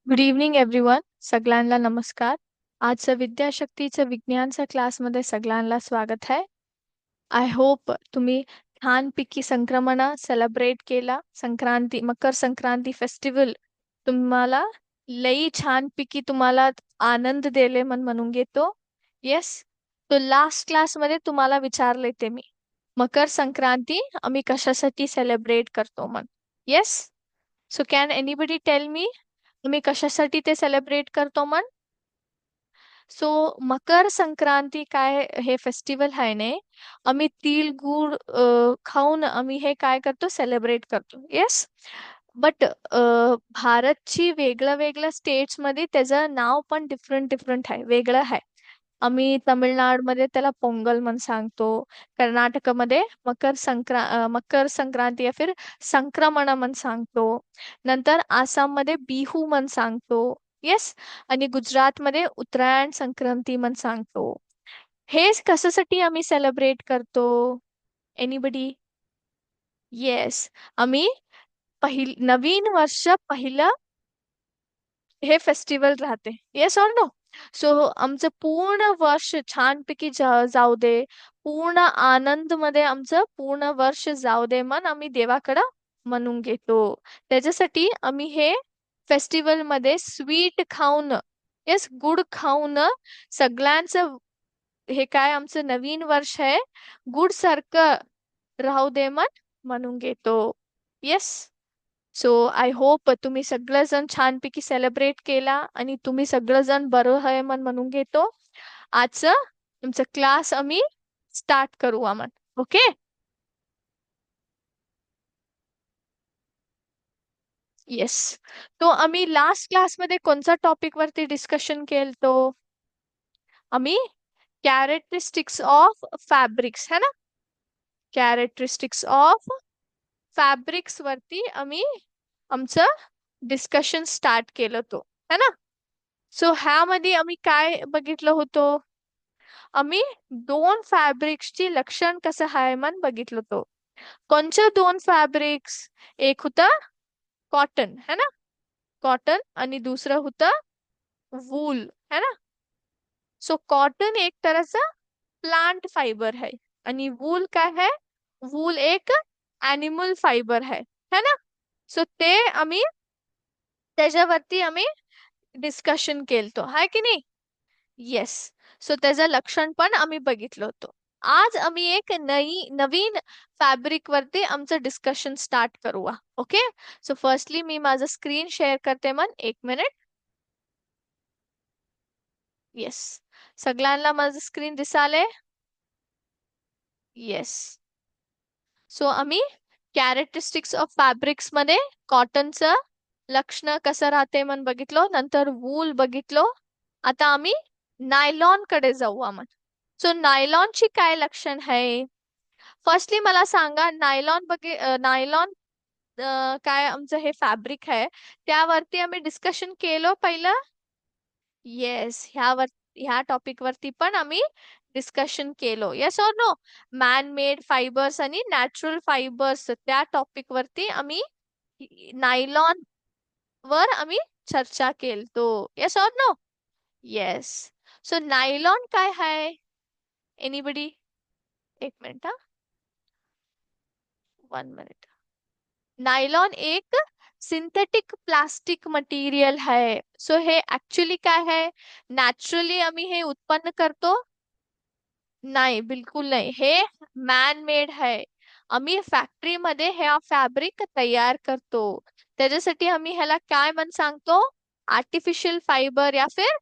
Good evening everyone. सगळ्यांना नमस्कार. आजचं विद्याशक्तीचं विज्ञानच्या क्लासमध्ये सगळ्यांना स्वागत आहे. आय होप तुम्ही छानपैकी संक्रमण सेलिब्रेट केला. मकर संक्रांती फेस्टिवल तुम्हाला लई छानपैकी तुम्हाला आनंद दिले म्हणून घेतो. येस. तो लास्ट क्लासमध्ये तुम्हाला विचारले ते मी मकर संक्रांती आम्ही कशासाठी सेलिब्रेट करतो म्हण. Yes. So can anybody tell me तुम्ही कशासाठी ते सेलिब्रेट करतो म्हण. सो मकर संक्रांती काय हे फेस्टिवल आहे ने आम्ही तीळ गुळ खाऊन आम्ही हे काय करतो सेलिब्रेट करतो. येस. बट भारतची वेगळ्या वेगळ्या स्टेट्स मध्ये त्याचं नाव पण डिफरंट डिफरंट आहे, वेगळं आहे. आम्ही तामिळनाडूमध्ये त्याला पोंगल म्हणून सांगतो. कर्नाटकमध्ये मकर संक्रांती या फिर संक्रमण म्हणून सांगतो. नंतर आसाममध्ये बिहू म्हणून सांगतो. येस. आणि गुजरातमध्ये उत्तरायण संक्रांती म्हणून सांगतो. हे कशासाठी आम्ही सेलिब्रेट करतो? एनीबडी? येस. आम्ही नवीन वर्ष पहिलं हे फेस्टिवल राहते. Yes or no? सो आमचं पूर्ण वर्ष छानपैकी जाऊ दे, पूर्ण आनंद मध्ये आमचं पूर्ण वर्ष जाऊ दे मन आम्ही देवाकडं म्हणून घेतो. त्याच्यासाठी आम्ही हे फेस्टिवल मध्ये स्वीट खाऊन, येस, गुड खाऊन सगळ्यांचं हे काय आमचं नवीन वर्ष आहे गुड सारखं राहू दे म्हणून घेतो. येस. सो आय होप तुम्ही सगळेजण छानपैकी सेलिब्रेट केला आणि तुम्ही सगळेजण बरं आहे म्हणून घेतो. आजचं तुमचं क्लास आम्ही स्टार्ट करू आम्हाला. ओके. येस. तो आम्ही लास्ट क्लासमध्ये कोणत्या टॉपिक वरती डिस्कशन केलतो? आम्ही कॅरेक्टरिस्टिक्स ऑफ फॅब्रिक्स है ना. कॅरेक्टरिस्टिक्स ऑफ फॅब्रिक्स वरती आम्ही आमचं डिस्कशन स्टार्ट केलं तो है ना. सो ह्यामध्ये आम्ही काय बघितलं होतं? आम्ही दोन फॅब्रिक्सची लक्षण कसं आहे मन बघितलं होतं. कोणच्या दोन फॅब्रिक्स? एक होता कॉटन है ना, कॉटन, आणि दुसरं होतं वूल है ना. सो कॉटन एक तरहचा प्लांट फाइबर है आणि वूल काय है? वूल एक एनिमल फाइबर है ना. सो ते आम्ही त्याच्यावरती आम्ही डिस्कशन केलतो हाय की नाही. येस. सो त्याचं लक्षण पण आम्ही बघितलं होतं. आज आम्ही एक नवीन फॅब्रिक वरती आमचं डिस्कशन स्टार्ट करूया. ओके. सो फर्स्टली मी माझं स्क्रीन शेअर करते मन, एक मिनिट. येस. सगळ्यांना माझं स्क्रीन दिसाले? येस. सो आम्ही कॅरेक्टरिस्टिक्स ऑफ फॅब्रिक्स मध्ये कॉटनचं लक्षण कसं राहते म्हणून बघितलो, नंतर वूल बघितलो. आता आम्ही नायलॉन कडे जाऊ आम्ही. सो नायलॉनची काय लक्षण आहे? फर्स्टली मला सांगा, नायलॉन काय आमचं हे फॅब्रिक आहे त्यावरती आम्ही डिस्कशन केलो पहिलं. येस. ह्या टॉपिक वरती पण आम्ही डिस्कशन केलो. Yes or no? Man made fibres आणि नॅचरल फायबर्स त्या टॉपिक वरती आम्ही नायलॉन वर आम्ही चर्चा केलतो. Yes or no? Yes. So nylon काय आहे? एनीबडी? एक मिनिट हा. 1 मिनिट. नायलॉन एक सिंथेटिक प्लास्टिक मटेरियल है. सो हे ऍक्च्युली काय है? नॅचरली आम्ही हे उत्पन्न करतो? नाही, बिलकुल नाही. हे मॅन मेड है. आम्ही फॅक्टरीमध्ये हे फॅब्रिक तयार करतो. त्याच्यासाठी आम्ही ह्याला काय म्हण सांगतो? आर्टिफिशियल फायबर या फिर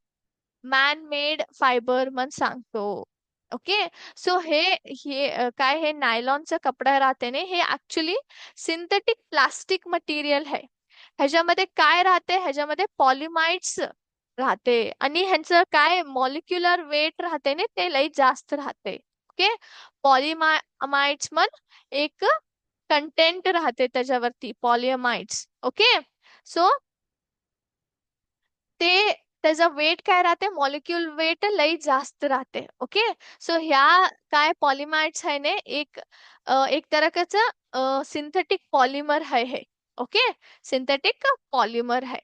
मॅन मेड फायबर म्हण सांगतो. ओके. सो काय हे नायलॉनचं कपडा राहते ने हे ऍक्च्युली सिंथेटिक प्लास्टिक मटेरियल आहे. ह्याच्यामध्ये काय राहते? ह्याच्यामध्ये पॉलिमाइड्स राहते आणि ह्यांचं काय मॉलिक्युलर वेट राहते ने ते लई जास्त राहते. ओके. पॉलिमाइड्स म्हण एक कंटेंट राहते त्याच्यावरती, पॉलिमाइड्स. ओके. सो ते त्याचा वेट काय राहते? मॉलिक्युल वेट लई जास्त राहते. ओके. सो ह्या काय पॉलिमाइड्स आहे ने एक तरहचं सिंथेटिक पॉलिमर है हे. ओके. सिंथेटिक पॉलिमर है.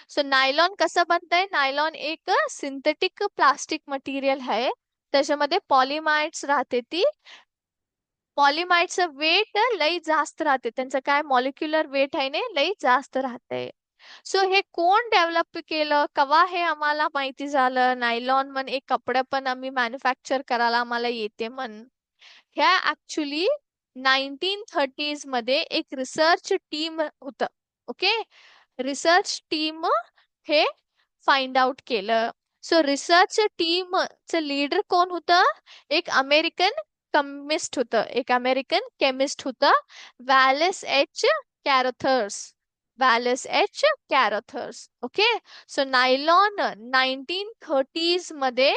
सो नायलॉन कसं बनतंय? नायलॉन एक सिंथेटिक प्लास्टिक मटेरियल आहे. त्याच्यामध्ये पॉलिमाइड्स राहते. ती पॉलिमाइडचं वेट लई जास्त राहते. त्यांचं काय मॉलिक्युलर वेट आहे ना, लई जास्त राहते. सो हे कोण डेव्हलप केलं? केव्हा हे आम्हाला माहिती झालं? नायलॉन म्हण एक कपडे पण आम्ही मॅन्युफॅक्चर करायला आम्हाला येते म्हण. ह्या ऍक्च्युली 1930s मध्ये एक रिसर्च टीम होतं. ओके, रिसर्च टीम हे फाइंड आउट केलं. सो रिसर्च टीमचं लीडर कोण होतं? एक अमेरिकन केमिस्ट होतं. एक अमेरिकन केमिस्ट होतं, Wallace H Carothers. Wallace H Carothers. Okay. So nylon 1930s मध्ये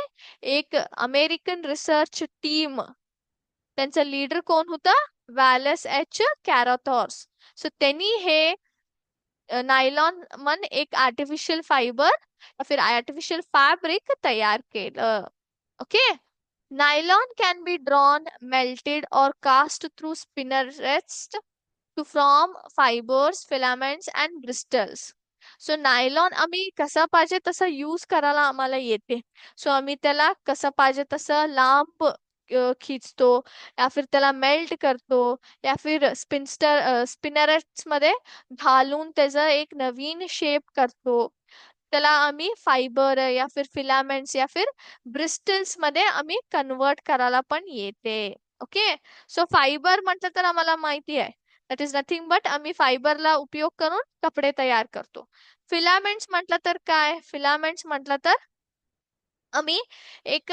एक अमेरिकन रिसर्च टीम, त्यांचा लीडर कोण होता? Wallace H कॅरोथॉर्स. सो त्यांनी हे नायलॉन मन एक आर्टिफिशियल फाइबर या फिर आर्टिफिशियल फैब्रिक तैयार केलं. Okay. Nylon can be drawn, melted or cast through spinnerets to form fibers, filaments and bristles. So nylon आम्ही कसा पाहिजे तसा यूज करायला आम्हाला येते. सो आम्ही त्याला कसं पाहिजे तसं लांब खिचतो, या फिर त्याला मेल्ट करतो, या फिर स्पिनरेट्स मध्ये घालून त्याचा एक नवीन शेप करतो. त्याला आम्ही फायबर या फिर फिलामेंट्स या फिर ब्रिस्टल्स मध्ये आम्ही कन्वर्ट करायला पण येते. ओके. सो फायबर म्हटलं तर आम्हाला माहिती आहे, दॅट इज नथिंग बट आम्ही फायबरला उपयोग करून कपडे तयार करतो. फिलामेंट्स म्हटलं तर काय? फिलामेंट्स म्हटलं तर आम्ही एक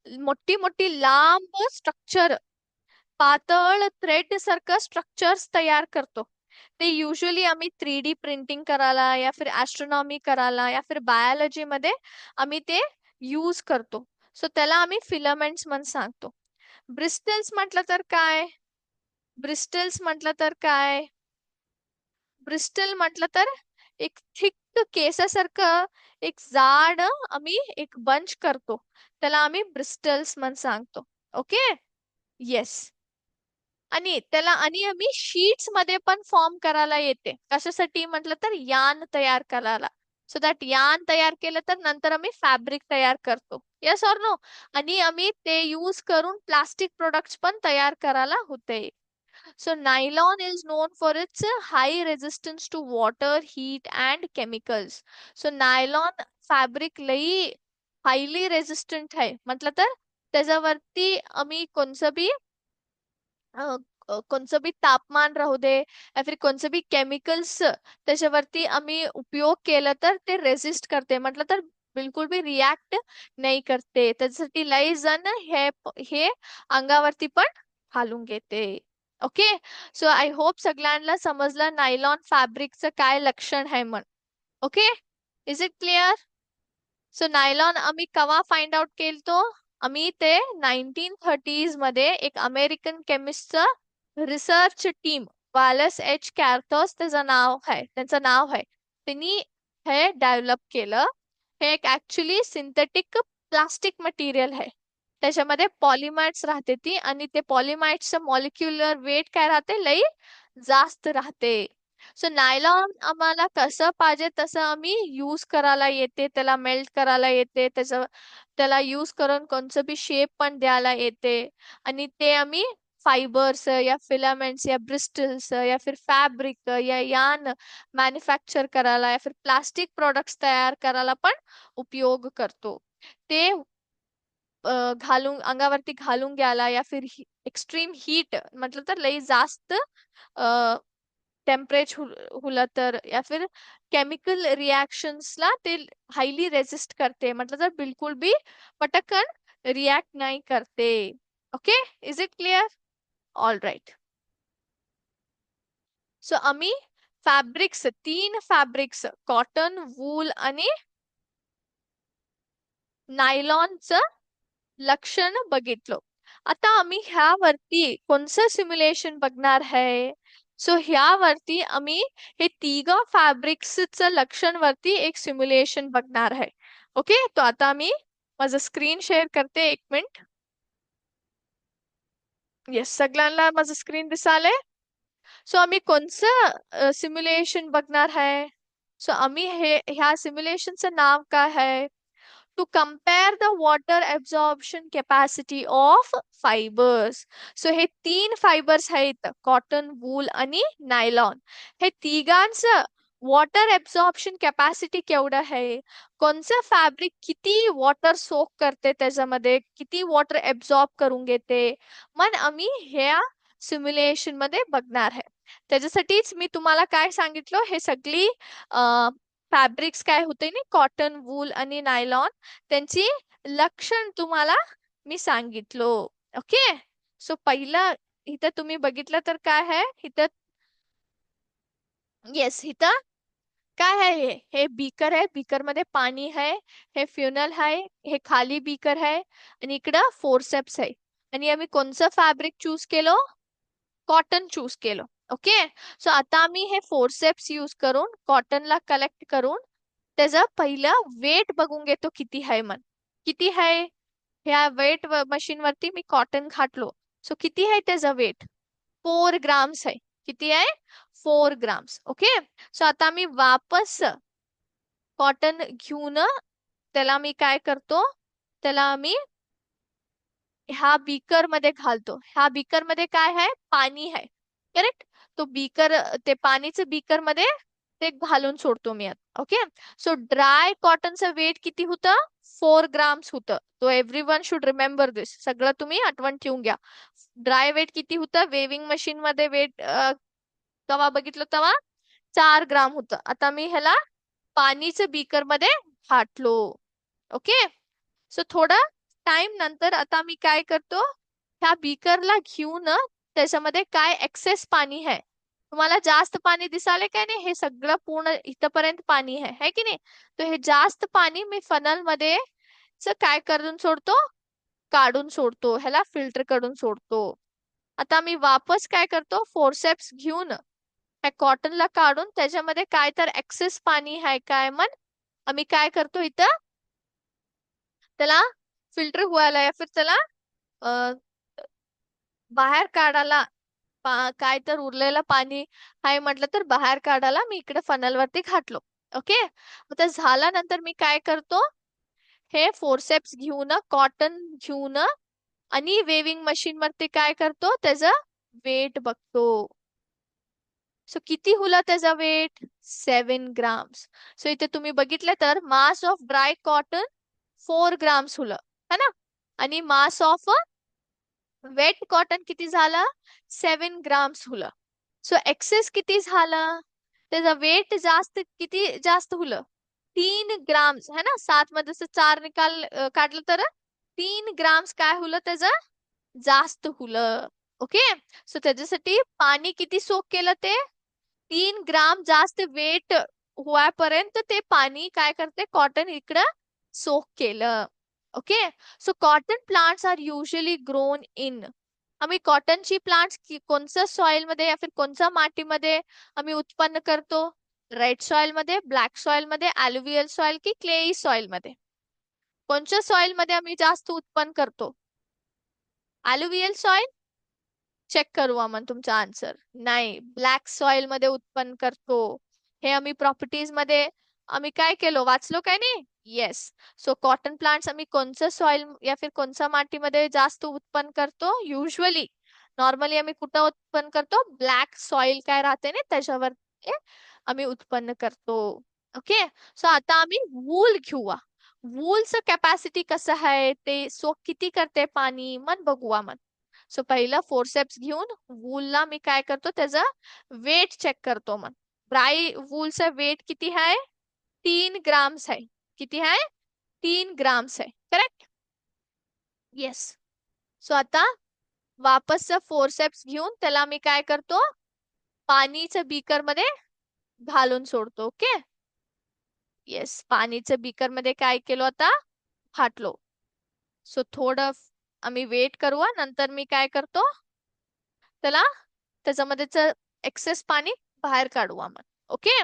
मोठी मोठी लांब स्ट्रक्चर, पातळ थ्रेड सारखं स्ट्रक्चर्स तयार करतो. ते युजली आम्ही 3D प्रिंटिंग करायला या फिर ऍस्ट्रॉनॉमी करायला या फिर बायोलॉजी मध्ये आम्ही ते यूज करतो. सो त्याला आम्ही फिलामेंट्स म्हणून सांगतो. ब्रिस्टल्स म्हटलं तर काय? ब्रिस्टल्स म्हटलं तर काय? ब्रिस्टल म्हटलं तर एक थिक केसासारखं एक जाड आम्ही एक बंच करतो, त्याला आम्ही ब्रिस्टल्स म्हणून सांगतो. ओके. येस. आणि आम्ही शीट्स मध्ये पण फॉर्म करायला येते. कशासाठी म्हटलं तर यान तयार करायला. सो दॅट यान तयार केलं तर नंतर आम्ही फॅब्रिक तयार करतो. Yes or no? आणि आम्ही ते यूज करून प्लास्टिक प्रोडक्ट्स पण तयार करायला होते. So nylon is known for its high resistance to water, heat and chemicals. So nylon fabric लई highly resistant आहे. म्हटलं तर त्याच्यावरती आम्ही कोणचं बी तापमान राहू दे या फिर कोणचं बी केमिकल्स त्याच्यावरती आम्ही उपयोग केलं तर ते रेजिस्ट करते. म्हटलं तर बिलकुल बी रिॲक्ट नाही करते. त्याच्यासाठी लई जण हे अंगावरती पण घालून घेते. ओके. सो आय होप सगळ्यांना समजलं नायलॉन फॅब्रिकचं काय लक्षण आहे म्हण. Okay. Is it clear? So nylon आम्ही केव्हा फाइंड आउट केलतो? आम्ही ते 1930s मध्ये एक अमेरिकन केमिस्टचं research team, Wallace H Carothers त्यांचं नाव आहे. त्यांनी हे डेव्हलप केलं. हे एक ऍक्च्युली सिंथेटिक प्लास्टिक मटेरियल आहे. त्याच्यामध्ये पॉलिमाइड्स राहते ती, आणि ते पॉलिमाइड्सचं मॉलिक्युलर वेट काय राहते? लई जास्त राहते. सो नायलॉन आम्हाला कसं पाहिजे तसं आम्ही यूज करायला येते, त्याला मेल्ट करायला येते, त्याला यूज करून कोणचं बी शेप पण द्यायला येते. आणि ते आम्ही फायबर्स या फिलामेंट्स या ब्रिस्टल्स या फिर फॅब्रिक या यान मॅन्युफॅक्चर करायला या फिर प्लास्टिक प्रोडक्ट्स तयार करायला पण उपयोग करतो. ते घालून अंगावरती घालून घ्यायला या फिर एक्स्ट्रीम हीट म्हटलं तर लई जास्त टेम्परेचर हुला तर या फिर केमिकल रिएक्शंसला ते हायली रेजिस्ट करते. म्हटलं तर बिलकुल बी पटकन रिॲक्ट नाही करते. Okay. Is it clear? All right. So आम्ही फॅब्रिक्स, 3 फॅब्रिक्स, कॉटन, वूल आणि नायलॉनचं लक्षण बघितलं. आता आम्ही ह्यावरती कोणचं सिम्युलेशन बघणार आहे? सो ह्यावरती आम्ही हे तिघा फॅब्रिक्सचं लक्षण वरती एक सिम्युलेशन बघणार आहे. ओके. तो आता मी माझं स्क्रीन शेअर करते, 1 मिनिट. येस, सगळ्यांना माझं स्क्रीन दिसाले. सो आम्ही कोणचं सिम्युलेशन बघणार आहे? सो आम्ही ह्या सिम्युलेशनचं नाव काय आहे? To compare the water absorption capacity of fibres. So हे 3 फायबर्स आहेत, कॉटन, वूल आणि नायलॉन. हे तिघांचं वॉटर ऍब्झॉर्प्शन कॅपॅसिटी केवढं आहे, कोणचं फॅब्रिक किती वॉटर सोक करते, त्याच्यामध्ये किती वॉटर ऍब्झॉर्ब करून घेते, मग आम्ही ह्या सिम्युलेशन मध्ये बघणार आहे. त्याच्यासाठीच मी तुम्हाला काय सांगितलं, हे सगळी फॅब्रिक्स काय होते ना, कॉटन, वूल आणि नायलॉन, त्यांची लक्षण तुम्हाला मी सांगितलो. ओके. सो पहिलं इथं तुम्ही बघितलं तर काय आहे, इथं येस, इथं काय आहे, हे बीकर आहे, बीकर मध्ये पाणी आहे, हे फ्युनल आहे, हे खाली बीकर आहे, आणि इकडं फोरसेप्स आहे. आणि आम्ही कोणचं फॅब्रिक चूज केलो? कॉटन चूज केलं. ओके. सो आता आम्ही हे फोरसेप्स यूज करून कॉटनला कलेक्ट करून त्याचं पहिलं वेट बघून घेतो किती आहे. मन किती आहे, ह्या वेट मशीन वरती मी कॉटन घातलो. सो किती आहे त्याचा वेट? 4 ग्राम्स आहे. किती आहे? 4 ग्राम्स. ओके. सो आता मी वापस कॉटन घेऊन त्याला मी काय करतो, त्याला मी ह्या बीकर मध्ये घालतो. ह्या बीकर मध्ये काय आहे? पाणी आहे. करेक्ट. तो बीकर, ते पाणीचं बीकर मध्ये ते घालून सोडतो मी आता. ओके. सो ड्राय कॉटनचं वेट किती होतं? 4 ग्राम्स होतं. तो एव्हरीवन शुड रिमेंबर दिस. सगळं तुम्ही आठवण ठेवून घ्या. ड्राय वेट किती होतं? वेविंग मशीन मध्ये वेट तेव्हा बघितलं तेव्हा 4 ग्राम होतं. आता मी ह्याला पाणीचं बीकर मध्ये घातलो. ओके. सो थोडा टाइम नंतर आता मी काय करतो, ह्या बीकरला घेऊन त्याच्यामध्ये काय एक्सेस पाणी आहे, तुम्हाला जास्त पाणी दिसाले काय नाही, हे सगळं पूर्ण इथपर्यंत पाणी आहे, है की नाही? तर हे जास्त पाणी मी फनल मध्ये काय करून सोडतो, काढून सोडतो, ह्याला फिल्टर करून सोडतो. आता मी वापस काय करतो, फोरसेप्स घेऊन ह्या कॉटनला काढून त्याच्यामध्ये काय तर एक्सेस पाणी आहे काय, मग आम्ही काय करतो, इथं त्याला फिल्टर व्हायला या फिर त्याला बाहेर काढायला, काय तर उरलेलं पाणी आहे म्हटलं तर बाहेर काढायला मी इकडे फनल वरती घातलो. ओके. आता झाल्यानंतर मी काय करतो, हे फोरसेप्स घेऊन कॉटन घेऊन आणि वेविंग मशीन वरती काय करतो, त्याचं वेट बघतो. सो किती हुला त्याचा वेट? 7 ग्राम्स. सो इथे तुम्ही बघितलं तर mass of dry cotton 4 grams हुलं, है ना? आणि मास ऑफ वेट कॉटन किती झालं? 7 ग्राम्स हुलं. सो एक्सेस किती झालं? त्याचा वेट जास्त, किती जास्त हुलं? 3 ग्राम्स, है ना? 7 मध्ये से 4 काढलं तर 3 ग्राम्स काय हुलं त्याचं? जास्त हुलं. ओके. सो त्याच्यासाठी पाणी किती सोक केलं ते? 3 ग्राम जास्त वेट होईपर्यंत ते पाणी काय करते, कॉटन इकडं सोक केलं. Okay. So cotton plants are usually grown in, आम्ही कॉटनची प्लांट्स कोणत्या सॉइल मध्ये या फिर कोणत्या मातीमध्ये आम्ही उत्पन्न करतो? रेड सॉइल मध्ये, ब्लॅक सॉइल मध्ये, अल्युवियल सॉइल की क्लेई सॉइल मध्ये? कोणत्या सॉइल मध्ये आम्ही जास्त उत्पन्न करतो? अल्युवियल सॉइल? चेक करू आपण तुमचा आन्सर. नाही, ब्लॅक सॉइल मध्ये उत्पन्न करतो. हे आम्ही प्रॉपर्टीज मध्ये आम्ही काय केलो, वाचलो काय नाही? येस. सो कॉटन प्लांट्स आम्ही कोणत्या सॉइल या फिर कोणत्या मातीमध्ये जास्त उत्पन्न करतो? युजली नॉर्मली आम्ही कुठं उत्पन्न करतो? ब्लॅक सॉइल काय राहते ना त्याच्यावर आम्ही उत्पन्न करतो. ओके. सो आता आम्ही वूल घेऊया. वूलचं कॅपॅसिटी कसं आहे, ते सोक किती करते पाणी, मन बघूया मन. सो पहिला फोरसेप्स घेऊन वूलला मी काय करतो, त्याचा वेट चेक करतो. मग ड्राय वूलचा वेट किती आहे? 3 ग्राम्स आहे. किती आहे? 3 ग्राम्स आहे. करेक्ट. येस. सो आता वापस फोरसेप्स घेऊन त्याला मी काय करतो, पाणीच्या बीकर मध्ये घालून सोडतो. ओके. येस, पाणीच्या बीकर मध्ये काय केलो, आता फाटलो. सो थोडं आम्ही वेट करू, नंतर मी काय करतो, त्याला त्याच्यामध्ये एक्सेस पाणी बाहेर काढू आपण. ओके.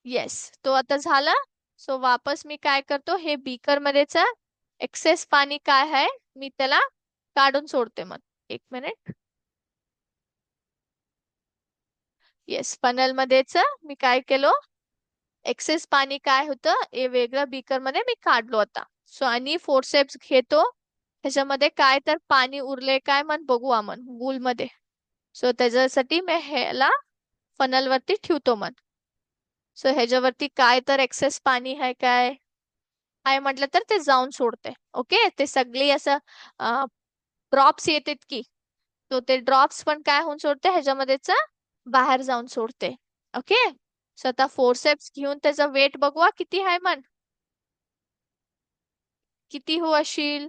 येस, तो आता झाला. सो वापस मी काय करतो, हे बीकर मध्येच एक्सेस पाणी काय आहे मी त्याला काढून सोडते मग. एक मिनिट. येस, फनल मध्येच मी काय केलो, एक्सेस पाणी काय होतं हे वेगळं बीकर मध्ये मी काढलो आता. सो आणि फोर्सेप्स घेतो, ह्याच्यामध्ये काय तर पाणी उरले काय मन बघू आपण वूल मध्ये. सो त्याच्यासाठी मी ह्याला फनल वरती ठेवतो मन. सो ह्याच्यावरती काय तर एक्सेस पाणी आहे काय म्हटलं तर ते जाऊन सोडते. ओके, ते सगळी असं ड्रॉप्स येतात की, तो ते ड्रॉप्स पण काय होऊन सोडते ह्याच्यामध्येच बाहेर जाऊन सोडते. ओके. सो आता फोर्सेप्स घेऊन त्याचा वेट बघवा किती आहे मन, किती हो असेल.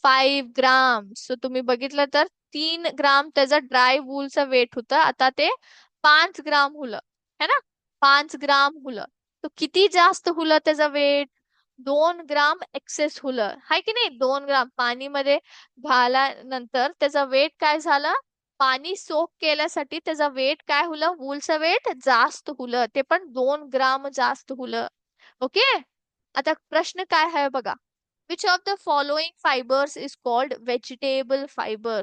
5 ग्राम. सो तुम्ही बघितलं तर 3 ग्राम त्याचा ड्राय वूलचा वेट होता, आता ते 5 ग्राम हुलं है ना. 5 ग्राम हुलं, तो किती जास्त हुलं त्याचा वेट. 2 ग्राम एक्सेस हुलं हाय की नाही. 2 ग्राम पाणी मध्ये घाल्यानंतर त्याचा वेट काय झाला, पाणी सोक केल्यासाठी त्याचा वेट काय हुलं, वूलचा वेट जास्त हुलं, ते पण 2 ग्राम जास्त हुलं. ओके. आता प्रश्न काय आहे बघा. Which of the following fibers is called vegetable fiber?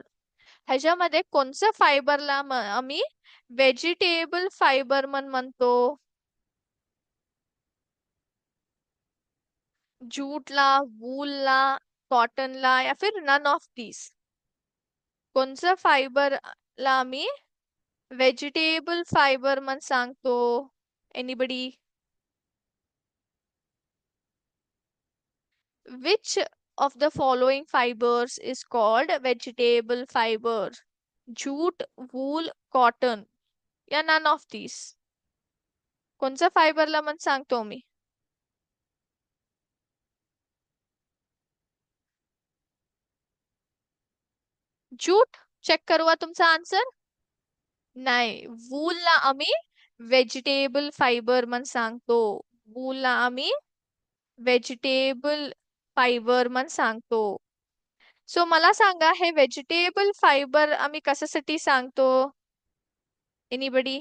ह्याच्यामध्ये कोणत्या फायबरला आम्ही व्हेजिटेबल फायबर म्हणतो. जूटला, वूलला, कॉटनला या फिर नन ऑफ दीज. कोणत्या फायबरला आम्ही व्हेजिटेबल फायबर म्हण सांगतो. Anybody. Which of the following fibers is called vegetable fiber? Jute, wool, cotton या नन ऑफ दीज. कोणत्या फायबरला मग सांगतो मी. जूट. चेक करूया तुमचा आन्सर. नाही, वूलला आम्ही व्हेजिटेबल फायबर म्हण सांगतो. वूलला आम्ही व्हेजिटेबल फायबर म्हण सांगतो. सो मला सांगा हे व्हेजिटेबल फायबर आम्ही कशासाठी सांगतो. एनीबडी.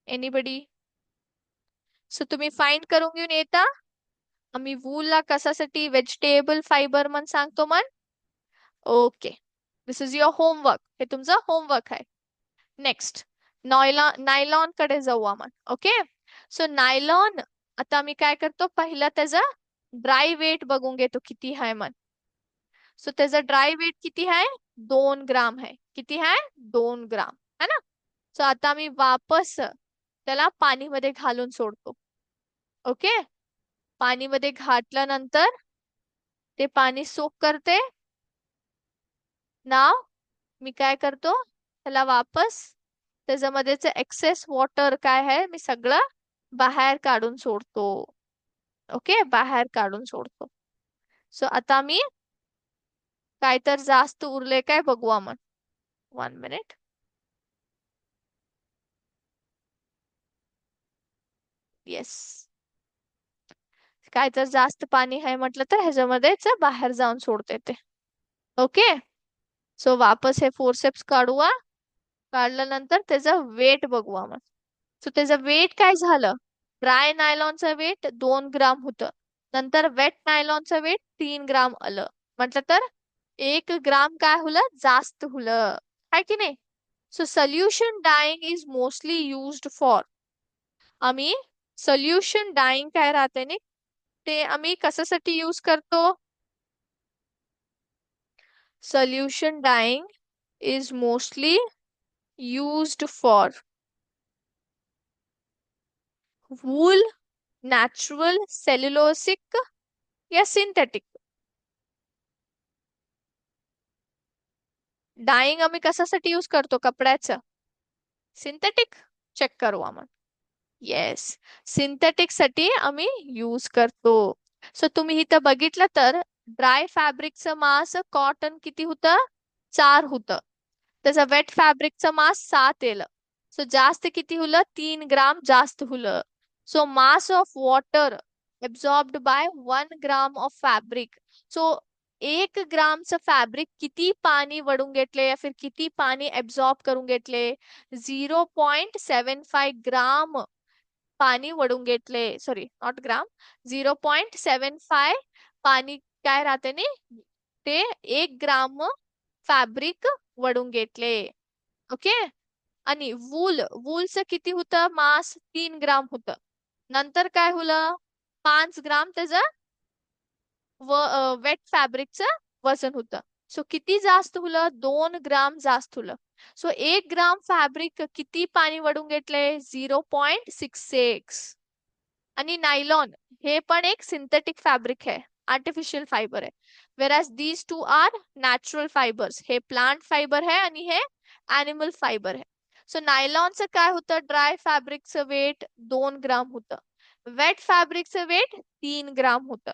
एनीबडी. सो तुम्ही फाइंड करून घेऊन येता आम्ही वूलला कशासाठी व्हेजिटेबल फायबर म्हण सांगतो मन. Okay, this is your homework, हे तुमचं होमवर्क आहे. नेक्स्ट, नायलॉन कडे जाऊ आपण. ओके. सो नायलॉन, आता मी काय करतो पहिला त्याचा ड्राय वेट बघून घेतो किती आहे मन. सो त्याचा ड्राय वेट किती आहे, 2 ग्राम आहे. किती आहे, 2 ग्राम है ना. सो आता मी वापस त्याला पाणीमध्ये घालून सोडतो. ओके. पाणीमध्ये घातल्यानंतर ते पाणी सोक करते. नाव मी काय करतो त्याला वापस त्याच्यामध्येच एक्सेस वॉटर काय आहे मी सगळं बाहेर काढून सोडतो. ओके, बाहेर काढून सोडतो. सो आता मी काय तर जास्त उरले काय बघू आपण. 1 मिनिट. येस, काय तर जास्त पाणी आहे म्हटलं तर ह्याच्यामध्येच बाहेर जाऊन सोडते ते. ओके. सो वापस हे फोर्सेप्स काढूया. काढल्यानंतर त्याचा वेट बघू आपण. सो त्याचं वेट काय झालं, ड्राय नायलॉनचं वेट 2 ग्राम होतं, नंतर वेट नायलॉनचं वेट 3 ग्राम आलं. म्हटलं तर 1 ग्राम काय हुलं जास्त हुलं आहे की नाही. So solution dyeing is mostly used for. आम्ही सोल्युशन डाइंग काय राहते ना, ते आम्ही कशासाठी यूज करतो. Solution dyeing is mostly used for wool, natural, cellulosic या सिंथेटिक. डाइंग आम्ही कशासाठी यूज करतो कपड्याचं, सिंथेटिक. चेक करू आपण. येस, सिंथेटिक साठी आम्ही यूज करतो. सो तुम्ही इथं बघितलं तर ड्राय फॅब्रिकचं मास कॉटन किती होतं, 4 होतं. त्याचं वेट फॅब्रिकचं मास 7 येलं. सो जास्त किती हुलं, 3 ग्राम जास्त हुलं. So mass of water absorbed by 1 gram of fabric. So एक ग्रामचं फॅब्रिक किती पाणी वडून घेतले या फिर किती पाणी ऍब्सॉर्ब करून घेतले? 0.75 ग्राम पाणी वडून घेतले. सॉरी, नॉट ग्राम. 0.75 पाणी काय राहते ने ते 1 ग्राम फॅब्रिक वडून घेतले. ओके. आणि वूलचं किती होतं मास? 3 ग्राम होतं. नंतर काय होलं? 5 ग्राम त्याचं वेट फॅब्रिकचं वजन होतं. सो किती जास्त होलं? 2 ग्राम जास्त होलं. सो 1 ग्राम फॅब्रिक किती पाणी वडून घेतले? 0.66. आणि नायलॉन हे पण एक सिंथेटिक फॅब्रिक आहे, आर्टिफिशियल फायबर आहे. Whereas these two are natural fibres. हे प्लांट फायबर आहे आणि हे अॅनिमल फायबर आहे. सो नायलॉनचं काय होतं? ड्राय फॅब्रिकचं वेट 2 ग्राम होतं. वेट फॅब्रिकचं वेट 3 ग्राम होतं.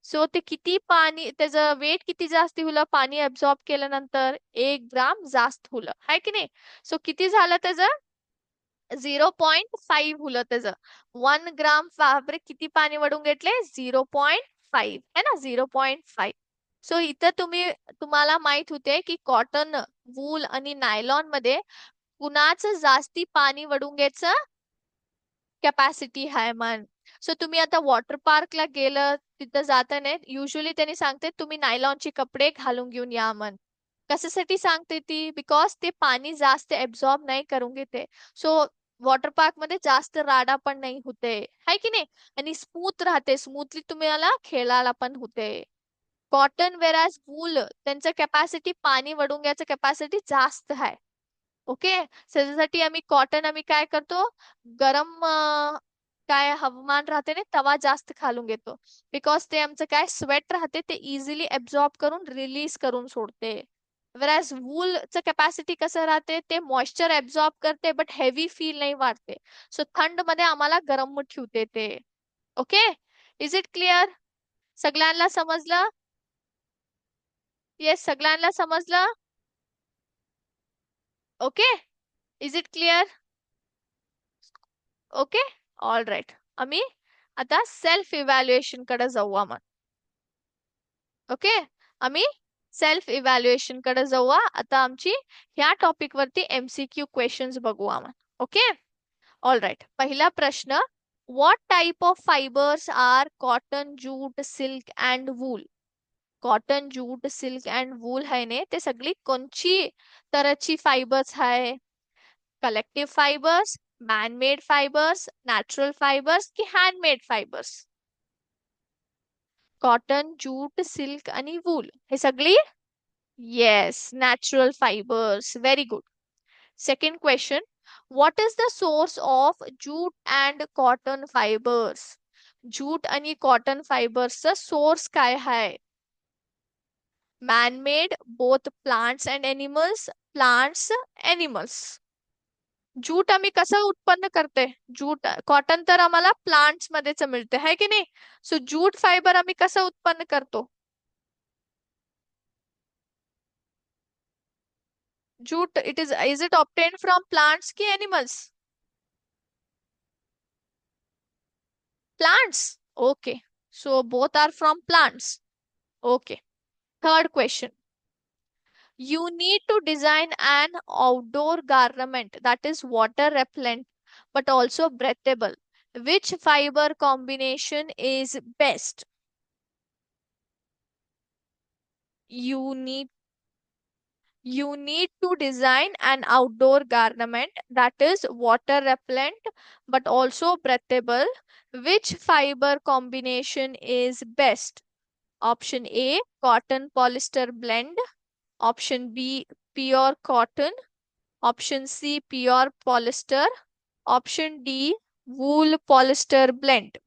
सो ते किती पाणी, त्याचं वेट किती जास्त होलं? पाणी ऍब्सॉर्ब केल्यानंतर 1 ग्राम जास्त होलं, हाय की नाही? सो किती झालं त्याचं? 0.5 होलं त्याचं. 1 ग्राम फॅब्रिक किती पाणी वडून घेतले? 0.5 है ना, 0.5. सो इथं तुम्हाला माहित होते की कॉटन, वूल आणि नायलॉन मध्ये कुणाचं जास्ती पाणी वडून घ्यायचं कॅपॅसिटी आहे मन. सो तुम्ही आता वॉटर पार्कला गेलं, तिथं जाताना युजली त्यांनी सांगते तुम्ही नायलॉनचे कपडे घालून घेऊन या मन. कशासाठी सांगते ती? बिकॉज ते पाणी जास्त ऍब्सॉर्ब नाही करून घेते. सो वॉटर पार्क मध्ये जास्त राडा पण नाही होते, हाय की नाही? आणि स्मूथ राहते, स्मूथली तुम्हाला खेळायला पण होते. कॉटन वेराज वूल त्यांचं कॅपॅसिटी, पाणी वडून घ्यायचं कॅपॅसिटी जास्त आहे. ओके. त्याच्यासाठी आम्ही काय करतो? गरम काय हवामान राहते ना, तवा जास्त घालून घेतो. बिकॉज ते आमचं काय स्वेट राहते ते इझिली ऍब्सॉर्ब करून रिलीज करून सोडते. वेराज वूलचं कॅपॅसिटी कसं राहते? ते मॉइश्चर ऍब्सॉर्ब करते बट हेवी फील नाही वाटते. सो थंड मध्ये आम्हाला गरम ठेवते ते. ओके. Is it clear? सगळ्यांना समजलं? येस, सगळ्यांना समजलं? Okay. Is it clear? Okay. All right. आम्ही आता सेल्फ इव्हॅल्युएशन कडे जाऊया मग. ओके. आम्ही सेल्फ इव्हॅल्युएशन कडे जाऊया आता. आमची ह्या टॉपिक वरती एमसीक्यू क्वेश्चन्स बघूया मग. ओके. All right. पहिला प्रश्न, what type of fibres are cotton, jute, silk and wool? Cotton, jute, silk and wool है ने ते सगळी कोणची तरची फायबर्स आहे? Collective fibres, man-made fibres, natural fibres की handmade fibres? Cotton, jute, silk आणि वूल हे सगळी yes natural fibres. Very good. Second question, what is the source of jute and cotton fibres? Jute आणि कॉटन फायबर्सचा source काय आहे? Man-made, both plants and animals, plants, animals. Jute आम्ही कसं उत्पन्न करते? जूट, कॉटन तर आम्हाला प्लांट्स मध्येच मिळते, है की नाही? सो जूट फायबर आम्ही कसं उत्पन्न करतो? Jute is it obtain from plants की animals? Plants. Okay. So both are from plants. Okay. Third question. You need to design an outdoor garment that is water repellent but also breathable. Which fiber combination is best? You need you need to design an outdoor garment that is water repellent but also breathable. Which fiber combination is best? Option A, cotton polyester blend. Option B, pure cotton. Option C, pure polyester. Option D, wool polyester blend.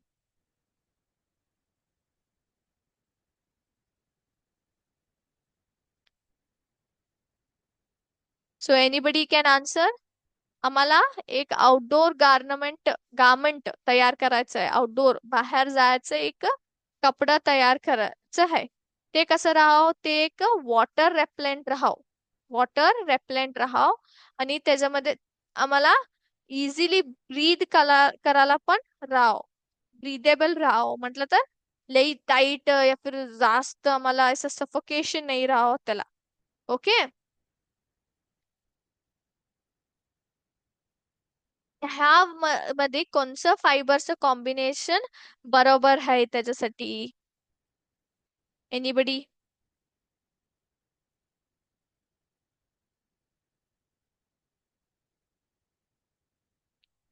So anybody can answer? आम्हाला एक outdoor garment तयार करायचं आहे. Outdoor बाहेर जायचं एक कपडा तयार करायचं आहे. ते कसं राहावं? ते एक वॉटर रेपलेंट राहावं. वॉटर रेपलेंट राहावं आणि त्याच्यामध्ये आम्हाला इझिली ब्रीद करायला पण राहावं. ब्रीदेबल राहावं म्हटलं तर लई टाइट या फिर जास्त आम्हाला असं सफोकेशन नाही राहावं त्याला. ओके. ह्या मध्ये कोणचं फायबरचं कॉम्बिनेशन बरोबर आहे त्याच्यासाठी? एनीबडी?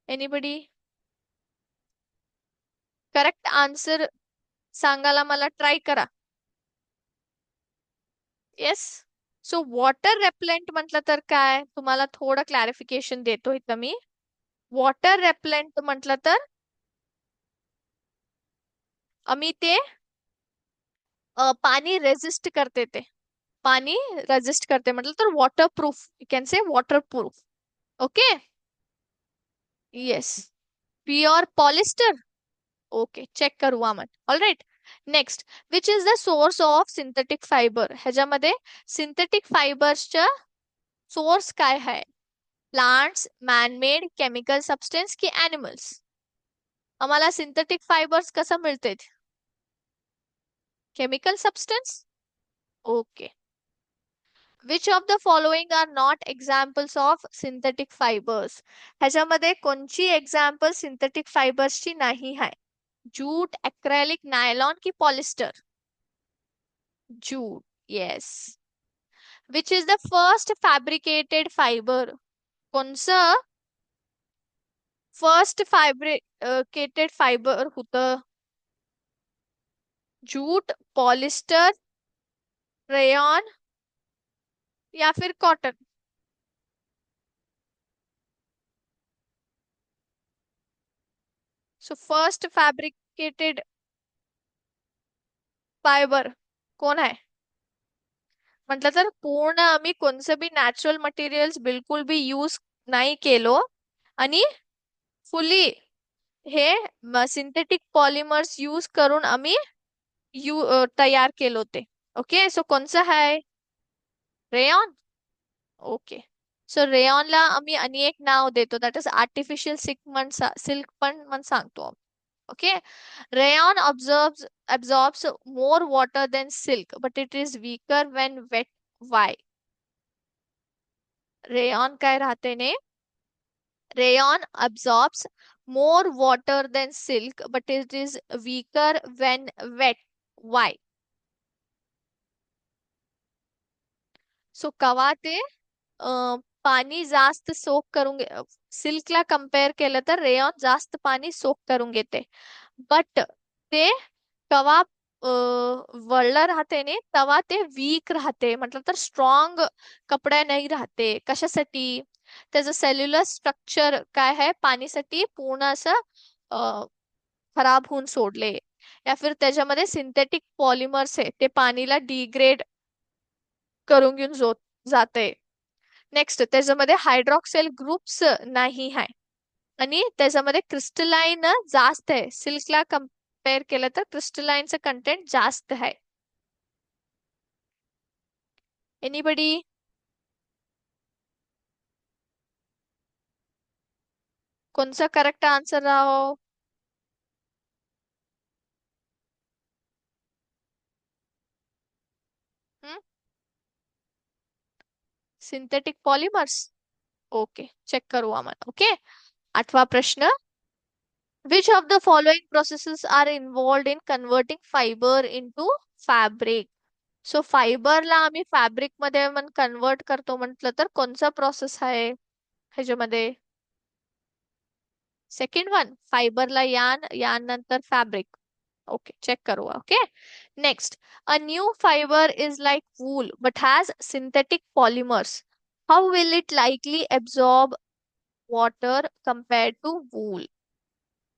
एनीबडी? करेक्ट आन्सर सांगायला मला ट्राय करा. येस. सो वॉटर रेपलेंट म्हटलं तर काय, तुम्हाला थोडं क्लॅरिफिकेशन देतो इथं मी. वॉटर रेपलेंट म्हटलं तर आम्ही ते पाणी रेजिस्ट करते ते. पाणी रेजिस्ट करते म्हटलं तर water proof, you can say water proof. Okay. Yes. Pure polyester. Okay, check करू आपण. All right. Next, which is the source of synthetic fibre? ह्याच्यामध्ये सिंथेटिक फायबर्सच्या सोर्स काय आहे? प्लांट्स, मॅनमेड, केमिकल सबस्टेन्स की एनिमल्स? आम्हाला सिंथेटिक फायबर्स कसं मिळते? Chemical substance. Okay. Which of the following are not examples of synthetic fibres? ह्याच्यामध्ये कोणची एक्झाम्पल सिंथेटिक फायबर्सची नाही आहे? जूट, अक्रेलिक, नायलॉन की polyester? Jute. Yes. Which is the first fabricated fibre? कोणचं फर्स्ट फॅब्रिकेटेड फायबर होतं? जूट, पॉलिस्टर, रेयॉन या फिर cotton? So first fabricated fibre कोण आहे म्हटलं तर पूर्ण आम्ही कोणचं बी नॅचरल मटेरियल्स बिलकुल बी यूज नाही केलो आणि फुली हे सिंथेटिक पॉलिमर्स यूज करून आम्ही तयार केलो ते. ओके. सो कोणचं आहे? रेयॉन. ओके. सो रेयॉनला आम्ही आणि एक नाव देतो, दॅट इज आर्टिफिशियल सिल्क पण सांगतो. Okay. Rayon absorbs more water than silk, but it is weaker when wet. Why? Rayon काय राहते ने? Rayon absorbs more water than silk, but it is weaker when wet. Why? So कवा ते पाणी जास्त soak करून सिल्कला कम्पेअर केलं तर रेयॉन जास्त पाणी सोक करून घेते. बट ते कवा वळलं राहते ने तेव्हा ते वीक राहते, म्हटलं तर स्ट्रॉंग कपडा नाही राहते. कशासाठी? त्याचं सेल्युलर स्ट्रक्चर काय आहे, पाणीसाठी पूर्ण असं खराब होऊन सोडले, या फिर त्याच्यामध्ये सिंथेटिक पॉलिमर्स आहे ते पाणीला डिग्रेड करून घेऊन जाते. नेक्स्ट, त्याच्यामध्ये हायड्रॉक्सिल ग्रुप्स नाही आहे आणि त्याच्यामध्ये क्रिस्टलाइन जास्त आहे. सिल्कला कम्पेअर केलं तर क्रिस्टलाइनचं कंटेंट जास्त आहे. एनीबडी? कोणचा करेक्ट आन्सर राहो? Synthetic polymers. ओके, चेक करू आम्हाला. ओके. 8वा प्रश्न. Which of the following processes are involved in converting fiber into fabric? So फायबरला आम्ही फॅब्रिक मध्ये कन्वर्ट करतो म्हटलं तर कोणचा प्रोसेस आहे ह्याच्यामध्ये? सेकंड वन, फायबरला यान, यान नंतर फॅब्रिक. ओके, चेक करू. Okay. Next, a new fibre is like wool but has synthetic polymers. How will it likely absorb water compared to wool?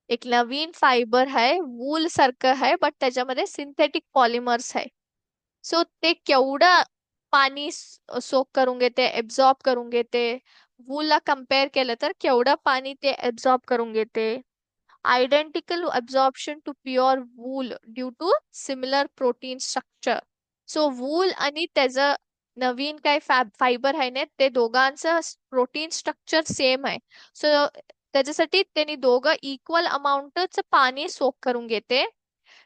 एक नवीन फायबर आहे, वूल सारखं आहे, बट त्याच्यामध्ये सिंथेटिक पॉलिमर्स आहे. सो ते केवढं पाणी सोक करून घेते, एब्झॉर्ब करून घेते? वूलला कम्पेअर केलं तर केवढं पाणी ते एब्झॉर्ब करून घेते? Identical absorption to pure wool due to similar protein structure. So wool आणि त्याचं नवीन काय फायबर आहे ना, ते दोघांचं प्रोटीन स्ट्रक्चर सेम आहे. सो त्याच्यासाठी त्यांनी दोघं इक्वल अमाऊंटच पाणी सोक करून घेते.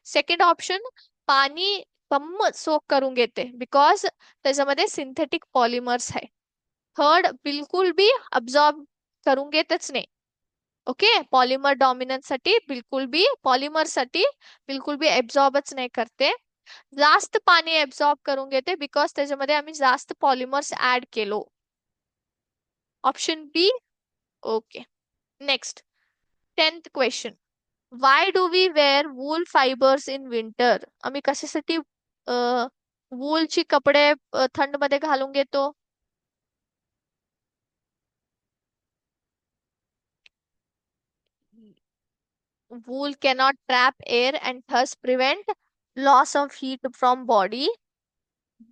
सेकंड ऑप्शन, पाणी कम सोक करून घेते बिकॉज त्याच्यामध्ये सिंथेटिक पॉलिमर्स आहे. थर्ड, बिलकुल बी अब्झॉर्ब करून घेतच नाही. ओके, पॉलिमर डॉमिनन्स साठी बिलकुल बी, पॉलिमर साठी बिलकुल बी ऍब्झॉर्बच नाही करते. जास्त पाणी ऍब्झॉर्ब करून घेते बिकॉज त्याच्यामध्ये आम्ही जास्त पॉलिमर्स ऍड केलो. Option B. Okay. Next, 10th question. Why do we wear wool fibres in winter? आम्ही कशासाठी वूलची कपडे थंड मध्ये घालून घेतो? Wool cannot trap air and thus prevent loss of heat from body.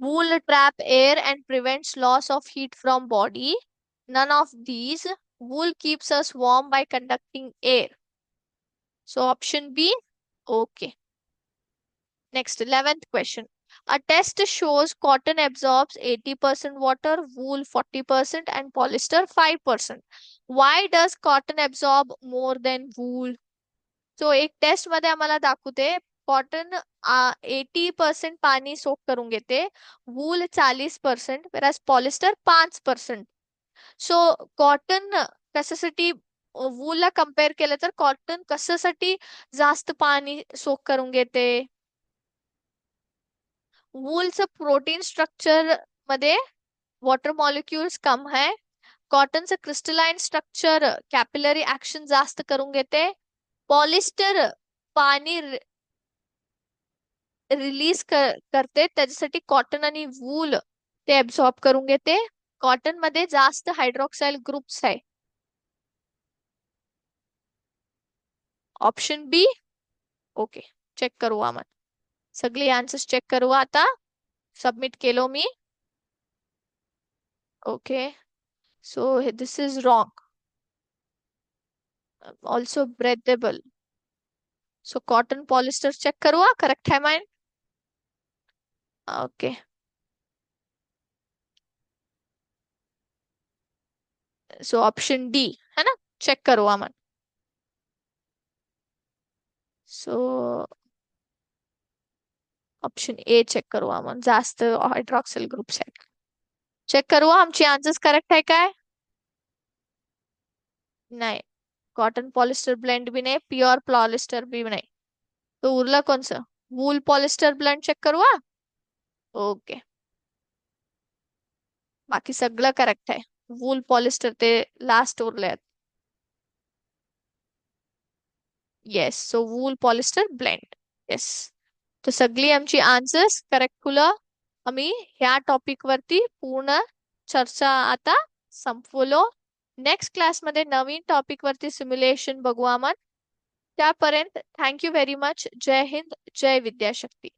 Wool trap air and prevents loss of heat from body. None of these. Wool keeps us warm by conducting air. So option B. Okay. Next, 11th question. A test shows cotton absorbs 80% water, wool 40%, and polyester 5%. Why does cotton absorb more than wool? So एक taste मध्ये आम्हाला दाखवते cotton 80% पाणी soak करून घेते, wool 40%, वेराज polyester 5%. So cotton कशासाठी, वूलला compare केलं तर कॉटन कशासाठी जास्त पाणी सोक करून घेते? वूलचं प्रोटीन स्ट्रक्चर मध्ये वॉटर मॉलिक्युल्स कम है. कॉटनचं क्रिस्टलाइन स्ट्रक्चर कॅपिलरी ऍक्शन जास्त करून घेते. पॉलिस्टर पाणी रिलीज करते, त्याच्यासाठी कॉटन आणि वूल ते ऍब्सॉर्ब करून घेते. कॉटन मध्ये जास्त हायड्रॉक्साइल ग्रुप्स आहे. Option B. ओके, चेक करू आपण. सगळी आन्सर्स चेक करू आता. सबमिट केलो मी. Okay, so this is wrong. Also breathable. So cotton polyester check करू, करेक्ट है mine. Okay, so option D है ना, चेक करू आपण. सो ऑप्शन ए चेक करू आपण, जास्त हायड्रॉक्सिल ग्रुप्स आहेत. चेक करू आमची आन्सर्स करेक्ट आहे काय. नाही, कॉटन पॉलिस्टर ब्लेंड भी नाही, प्युअर पॉलिस्टर भी नाही. तो उरला कोणचं? वूल पॉलिस्टर ब्लेंड चेक करू. ओके, बाकी सगळं करेक्ट आहे. वूल पॉलिस्टर ते लास्ट उरले आहेत. Yes, so wool polyester blend. Yes, तर सगळी आमची आन्सर्स करेक्ट फुलं. आम्ही ह्या टॉपिक वरती पूर्ण चर्चा आता संपवलो. नेक्स्ट क्लासमध्ये नवीन टॉपिक वरती सिम्युलेशन बघू आपण. त्यापर्यंत थँक्यू व्हेरी मच. जय हिंद, जय विद्याशक्ती.